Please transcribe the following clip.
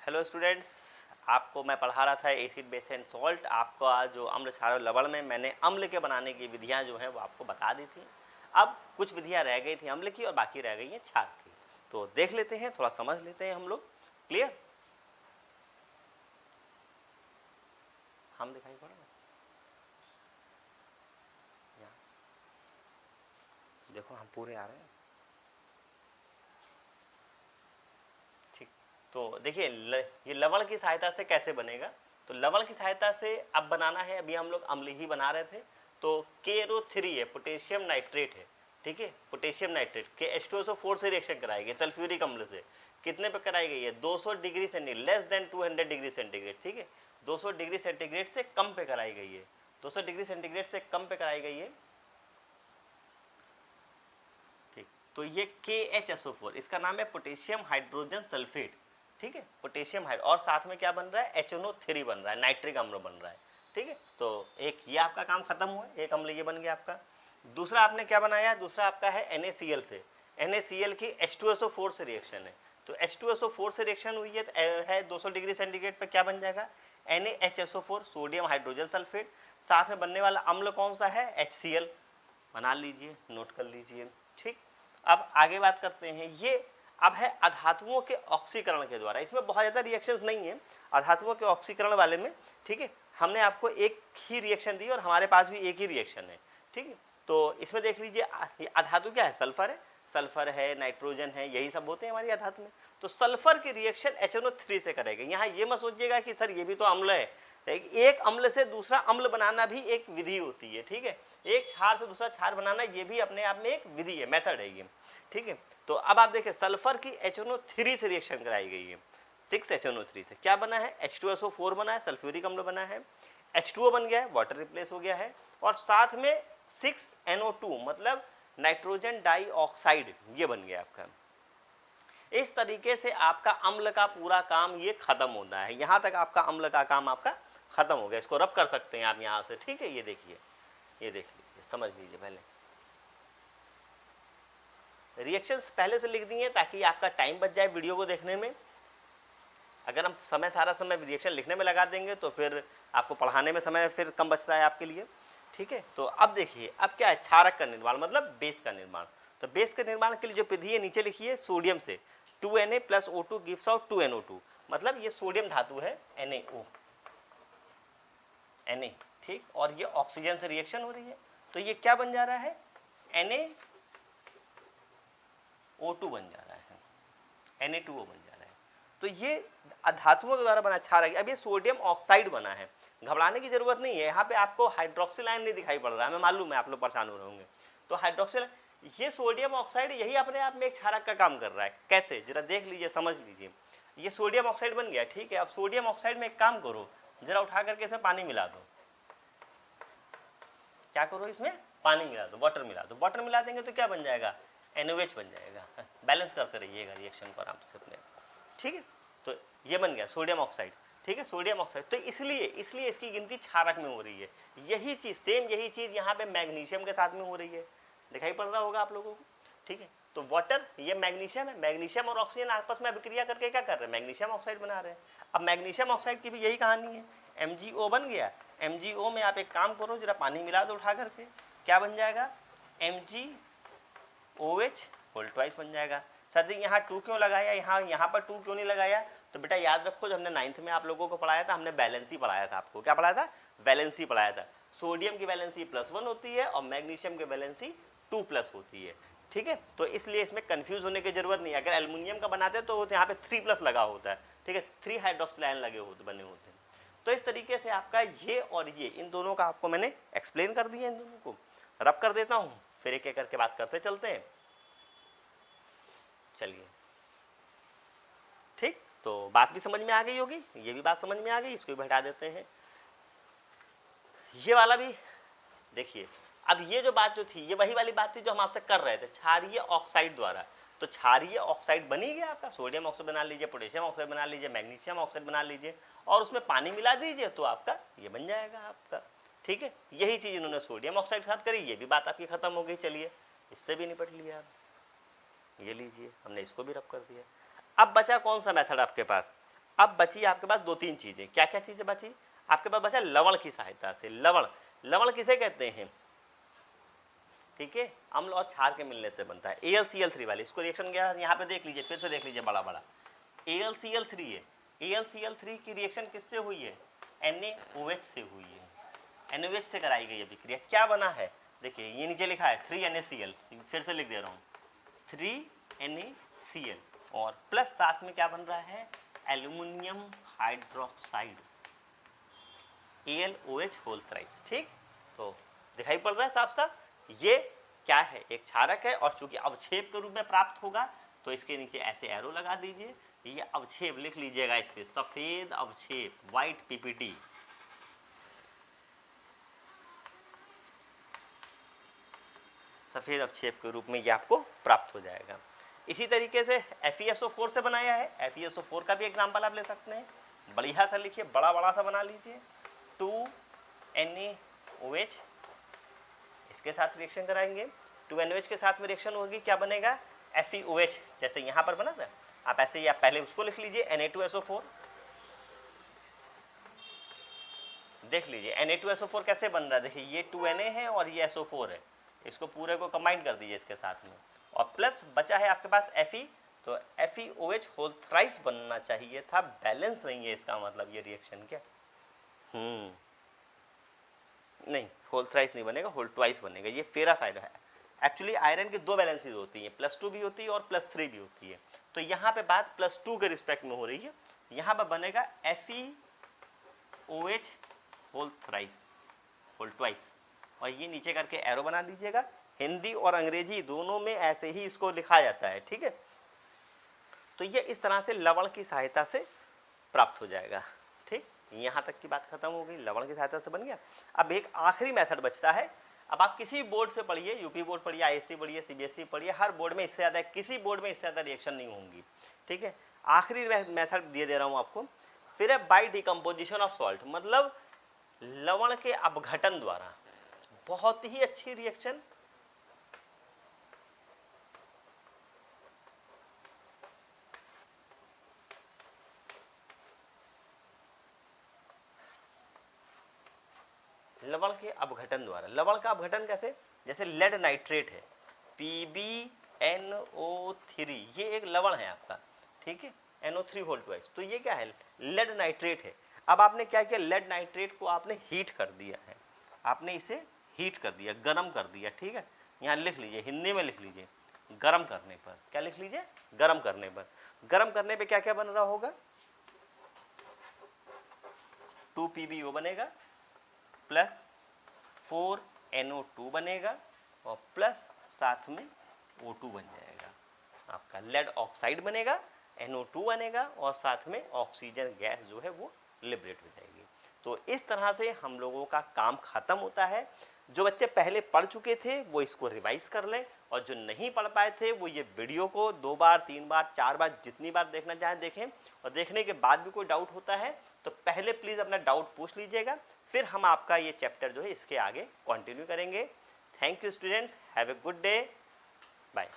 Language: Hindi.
हेलो स्टूडेंट्स, आपको मैं पढ़ा रहा था एसिड बेस एंड सॉल्ट। आपको आज जो अम्ल क्षार और लवण में मैंने अम्ल के बनाने की विधियां जो हैं वो आपको बता दी थी। अब कुछ विधियां रह गई थी अम्ल की और बाकी रह गई हैं क्षार की, तो देख लेते हैं, थोड़ा समझ लेते हैं हम लोग। क्लियर? हम दिखाई पड़ रहे हैं? देखो हम पूरे आ रहे हैं। ठीक, तो देखिए ये लवण की सहायता से कैसे बनेगा। तो लवण की सहायता से अब बनाना है, अभी हम लोग अम्ल ही बना रहे थे। तो KO3 है, पोटेशियम नाइट्रेट है। ठीक है, पोटेशियम नाइट्रेट के H2SO4 से रिएक्शन कराएगी सल्फ्यूरिक अम्ल से। कितने पे कराई गई है? 200 degree centigrade, less than 200 degree centigrade. ठीक है, 200 डिग्री सेंटीग्रेड से कम पे कराई गई है। 200 डिग्री सेंटीग्रेड से कम पे कराई गई है। ठीक, तो ये KHSO4, इसका नाम है पोटेशियम हाइड्रोजन सल्फेट। ठीक है, पोटेशियम हाइड, और साथ में क्या बन रहा है? HNO3 बन रहा है, नाइट्रिक अम्ल बन रहा है। ठीक है, तो एक ये आपका काम खत्म हुआ, एक अम्ल ये बन गया आपका। दूसरा आपने क्या बनाया? दूसरा आपका है NaCl से। NaCl की H2SO4 से रिएक्शन है। तो H2SO4 से रिएक्शन हुई है 200 डिग्री सेंटीग्रेड पर, क्या बन जाएगा? NaHSO4, sodium hydrogen sulphate. साथ में बनने वाला अम्ल कौन सा है? HCl। बना लीजिए, नोट कर लीजिए। ठीक, अब आगे बात करते हैं। ये अब है अधातुओं के ऑक्सीकरण के द्वारा। इसमें बहुत ज़्यादा रिएक्शंस नहीं है अधातुओं के ऑक्सीकरण वाले में। ठीक है, हमने आपको एक ही रिएक्शन दी और हमारे पास भी एक ही रिएक्शन है। ठीक है, तो इसमें देख लीजिए अधातु क्या है? सल्फर है, सल्फर है, नाइट्रोजन है, यही सब होते हैं हमारी अधातु में। तो सल्फर की रिएक्शन HNO3 से करेगा। यहाँ ये मत सोचिएगा कि सर ये भी तो अम्ल है। एक अम्ल से दूसरा अम्ल बनाना भी एक विधि होती है। ठीक है, एक क्षार से दूसरा क्षार बनाना ये भी अपने आप में एक विधि है, मेथड है ये। ठीक है, तो अब आप देखिए सल्फर की HNO3 से रिएक्शन कराई गई है। 6HNO3 से क्या बना है? H2SO4 बना है, सल्फ्यूरिक अम्ल बना है। H2O बन गया है, वाटर रिप्लेस हो गया है, और साथ में 6NO2 मतलब नाइट्रोजन डाइऑक्साइड, ये बन गया आपका। इस तरीके से आपका अम्ल का पूरा काम ये खत्म होता है। यहां तक आपका अम्ल का काम आपका खत्म हो गया। इसको रब कर सकते हैं आप यहां से। ठीक है, ये देखिए, ये देख लीजिए, समझ लीजिए। पहले रिएक्शंस पहले से लिख दिए ताकि आपका टाइम बच जाए वीडियो को देखने में। अगर हम सारा समय रिएक्शन लिखने में लगा देंगे तो फिर आपको पढ़ाने में समय फिर कम बचता है आपके लिए। ठीक है, तो अब देखिए अब क्या है? क्षारक का निर्माण मतलब बेस का निर्माण। तो बेस के निर्माण के लिए जो विधि है नीचे लिखिए, सोडियम से 2Na + O2 gives out 2NO2। मतलब ये सोडियम धातु है NaO, Na। ठीक, और ये ऑक्सीजन से रिएक्शन हो रही है, तो ये क्या बन जा रहा है? NaO2 बन जा रहा है, Na2O बन जा रहा है। तो ये धातुओं के द्वारा बना क्षारक। अब ये सोडियम ऑक्साइड बना है। घबराने की जरूरत नहीं है, यहाँ पे आपको हाइड्रोक्सिल आयन नहीं दिखाई पड़ रहा है, हमें मालूम है आप लोग परेशान हो रहे होंगे। तो हाइड्रोक्सिल, ये सोडियम ऑक्साइड यही अपने आप में एक क्षारक का काम कर रहा है। कैसे? जरा देख लीजिए, समझ लीजिए। ये सोडियम ऑक्साइड बन गया। ठीक है, अब सोडियम ऑक्साइड में एक काम करो, जरा उठा करके इसमें पानी मिला दो। क्या करो? इसमें पानी मिला दो, वाटर मिला दो। वाटर मिला देंगे तो क्या बन जाएगा? NaOH बन जाएगा। बैलेंस करते रहिएगा रिएक्शन को आराम से अपने। ठीक है, तो ये बन गया सोडियम ऑक्साइड। ठीक है, सोडियम ऑक्साइड। तो इसलिए इसकी गिनती क्षारक में हो रही है। यही चीज, सेम यही चीज यहाँ पे मैग्नीशियम के साथ में हो रही है। दिखाई पड़ रहा होगा आप लोगों को। ठीक है, तो वाटर, ये मैग्नीशियम है, मैग्नीशियम और ऑक्सीजन आपस में अभिक्रिया करके क्या कर रहे हैं? मैग्नीशियम ऑक्साइड बना रहे हैं। अब मैग्नीशियम ऑक्साइड की भी यही कहानी है, MgO बन गया। MgO में आप एक काम करो, जरा पानी मिला दो उठा करके, क्या बन जाएगा? MgOH होल ट्वाइस बन जाएगा। सर जी यहाँ 2 क्यों लगाया, यहाँ पर 2 क्यों नहीं लगाया? तो बेटा याद रखो, जब हमने 9th में आप लोगों को पढ़ाया था, हमने वैलेंसी पढ़ाया था। आपको क्या पढ़ाया था? वैलेंसी पढ़ाया था। सोडियम की वैलेंसी +1 होती है और मैग्नीशियम की वैलेंसी 2+ होती है। ठीक है, तो इसलिए इसमें कंफ्यूज होने की जरूरत नहीं है। अगर एल्युमिनियम का बनाते तो यहाँ पे 3+ लगा होता है। ठीक है, 3 हाइड्रोक्सिल आयन लगे होते, बने होते हैं। तो इस तरीके से आपका ये और ये, इन दोनों का आपको मैंने एक्सप्लेन कर दिया। इन दोनों को रब कर देता हूँ, फिर एक एक करके बात करते चलते हैं। चलिए, ठीक, तो बात भी समझ में आ गई होगी, ये भी बात समझ में आ गई, इसको भी हटा देते हैं। ये वाला भी देखिए, अब ये जो बात जो थी, ये वही वाली बात थी जो हम आपसे कर रहे थे, क्षारीय ऑक्साइड द्वारा। तो क्षारीय ऑक्साइड बनी गया आपका, सोडियम ऑक्साइड बना लीजिए, पोटेशियम ऑक्साइड बना लीजिए, मैग्नीशियम ऑक्साइड बना लीजिए, और उसमें पानी मिला दीजिए तो आपका ये बन जाएगा आपका। ठीक है, यही चीज इन्होंने सोडियम ऑक्साइड के साथ करी, ये भी बात आपकी खत्म हो गई। चलिए, इससे भी निपट लिया आप। ये लीजिए, हमने इसको भी रब कर दिया। अब बचा कौन सा मेथड आपके पास? अब बची आपके पास 2-3 चीजें। क्या क्या चीजें बची आपके पास? बचा लवण की सहायता से। लवण, लवण किसे कहते हैं? ठीक है, अम्ल और क्षार के मिलने से बनता है। AlCl3 वाले, इसको रिएक्शन क्या यहाँ पे देख लीजिए, फिर से देख लीजिए बड़ा बड़ा। AlCl3 है। AlCl3 की रिएक्शन किससे हुई है? NaOH से हुई है। NaOH से कराई गई अभिक्रिया। क्या बना है? देखिए ये नीचे लिखा है 3NaCl, फिर से लिख दे रहा हूँ 3NaCl, और प्लस साथ में क्या बन रहा है? Aluminium hydroxide, AlOH whole thrice. ठीक, तो दिखाई पड़ रहा है साफ साफ, ये क्या है? एक क्षारक है, और चूंकि अवक्षेप के रूप में प्राप्त होगा तो इसके नीचे ऐसे एरो लगा दीजिए। ये अवक्षेप लिख लीजिएगा इस पे, सफेद अवक्षेप, व्हाइट PPT। सफेद अवक्षेप के रूप में ये आपको प्राप्त हो जाएगा। इसी तरीके से FeSO4 से बनाया है। FeSO4 का भी एग्जाम्पल आप ले सकते हैं। बढ़िया सा लिखिए, बड़ा बड़ा सा बना लीजिए। 2NaOH, इसके साथ रिएक्शन कराएंगे। 2NaOH के साथ में रिएक्शन होगी, क्या बनेगा? FeOH, जैसे यहाँ पर बना था। आप ऐसे ही आप पहले उसको लिख लीजिए, Na2SO4। देख लीजिए Na2SO4 कैसे बन रहा है। देखिए ये 2Na है और ये SO4 है, इसको पूरे को कंबाइन कर दीजिए इसके साथ में, और प्लस बचा है आपके पास Fe, तो FeOH होल थ्राइस बनना चाहिए था। बैलेंस नहीं है इसका मतलब ये रिएक्शन क्या? नहीं, होल थ्राइस नहीं बनेगा, होल ट्वाइस बनेगा। ये फेरस आयरन है। एक्चुअली आयरन की 2 वैलेंसीज होती हैं, +2 भी होती है और +3 भी होती है। तो यहाँ पे बात +2 के रिस्पेक्ट में हो रही है। यहाँ पे बनेगा FeOH whole thrice, whole twice, और ये नीचे करके एरो बना लीजिएगा। हिंदी और अंग्रेजी दोनों में ऐसे ही इसको लिखा जाता है। ठीक है, तो ये इस तरह से लवण की सहायता से प्राप्त हो जाएगा। ठीक, यहाँ तक की बात खत्म हो गई, लवण की सहायता से बन गया। अब एक आखिरी मेथड बचता है। अब आप किसी बोर्ड से पढ़िए, यूपी बोर्ड पढ़िए, ISC पढ़िए, CBSE पढ़िए, हर बोर्ड में इससे ज़्यादा, किसी बोर्ड में इससे ज़्यादा रिएक्शन नहीं होंगी। ठीक है, आखिरी मेथड दे रहा हूँ आपको। फिर है बाय डिकम्पोजिशन ऑफ सॉल्ट, मतलब लवण के अपघटन द्वारा। बहुत ही अच्छी रिएक्शन, लवण के अपघटन द्वारा। लवण का अपघटन कैसे? जैसे लेड नाइट्रेट है, PbNO3, ये एक लवण है आपका। ठीक है, NO3 होल ट्वाइस, तो ये क्या है? लेड नाइट्रेट है। अब आपने क्या किया? लेड नाइट्रेट को आपने हीट कर दिया है, आपने इसे हीट कर दिया, गर्म कर दिया। ठीक है, यहाँ लिख लीजिए, हिंदी में लिख लीजिए, गर्म करने पर। क्या लिख लीजिए? गर्म करने पर। गर्म करने पे क्या क्या बन रहा होगा? 2PbO बनेगा, प्लस 4NO2 बनेगा, और प्लस साथ में O2 बन जाएगा। आपका लेड ऑक्साइड बनेगा, NO2 बनेगा, और साथ में ऑक्सीजन गैस जो है वो लिबरेट हो जाएगी। तो इस तरह से हम लोगों का काम खत्म होता है। जो बच्चे पहले पढ़ चुके थे वो इसको रिवाइज कर लें, और जो नहीं पढ़ पाए थे वो ये वीडियो को 2 बार 3 बार 4 बार जितनी बार देखना चाहें देखें। और देखने के बाद भी कोई डाउट होता है तो पहले प्लीज़ अपना डाउट पूछ लीजिएगा, फिर हम आपका ये चैप्टर जो है इसके आगे कंटिन्यू करेंगे। Thank you students, have a good day, bye.